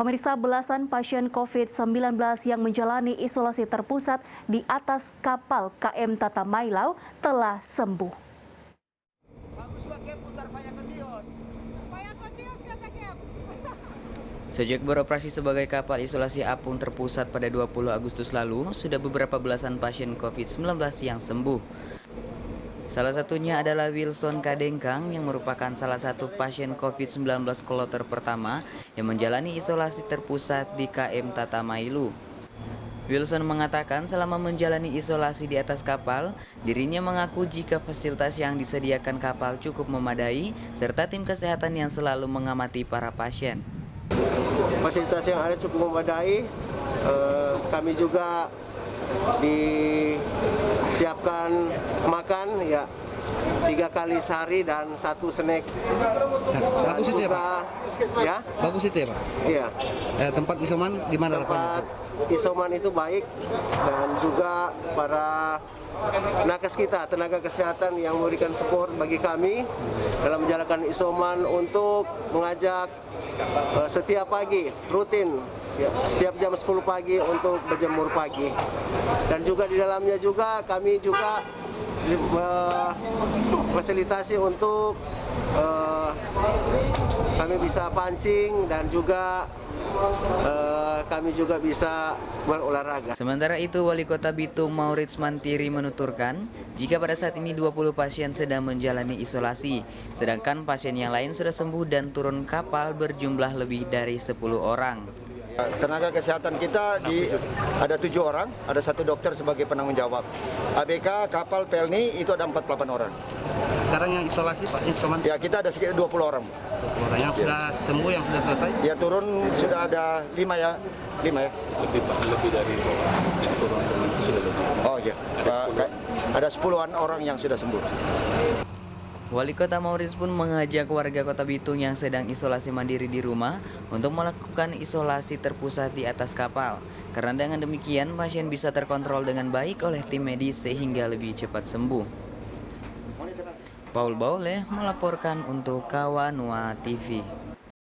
Pemirsa, belasan pasien COVID-19 yang menjalani isolasi terpusat di atas kapal KM Tata Mailau telah sembuh. Sejak beroperasi sebagai kapal isolasi apung terpusat pada 20 Agustus lalu, sudah beberapa belasan pasien COVID-19 yang sembuh. Salah satunya adalah Wilson Kadengkang yang merupakan salah satu pasien COVID-19 kloter pertama yang menjalani isolasi terpusat di KM Tata Mailu. Wilson mengatakan selama menjalani isolasi di atas kapal, dirinya mengaku jika fasilitas yang disediakan kapal cukup memadai, serta tim kesehatan yang selalu mengamati para pasien. Fasilitas yang ada cukup memadai, kami juga disiapkan makan ya 3 kali sehari dan 1 snack. Bagus itu ya Pak? Ya? Bagus itu ya Pak? Iya. Tempat isoman di mana? Tempat isoman itu baik, dan juga para nakes kita, tenaga kesehatan yang memberikan support bagi kami dalam menjalankan isoman untuk mengajak setiap pagi rutin ya, setiap jam 10 pagi untuk berjemur pagi. Dan juga di dalamnya juga kami juga fasilitasi untuk kami bisa pancing dan juga kami juga bisa berolahraga. Sementara itu, Wali Kota Bitung Maurits Mantiri menuturkan, jika pada saat ini 20 pasien sedang menjalani isolasi, sedangkan pasien yang lain sudah sembuh dan turun kapal berjumlah lebih dari 10 orang. Tenaga kesehatan kita ada 7 orang, ada 1 dokter sebagai penanggung jawab. ABK kapal Pelni itu ada 48 orang. Sekarang yang isolasi Pak, isoman? Ya, kita ada sekitar 20 orang. 20 orang yang sudah sembuh, yang sudah selesai? Ya, turun sudah ada 5 ya. 5 ya. Lebih dari yang turun sudah lebih. Oh iya. Ada 10-an orang yang sudah sembuh. Wali Kota Maurits pun mengajak warga Kota Bitung yang sedang isolasi mandiri di rumah untuk melakukan isolasi terpusat di atas kapal. Karena dengan demikian pasien bisa terkontrol dengan baik oleh tim medis sehingga lebih cepat sembuh. Paul Baule melaporkan untuk Kawanua TV.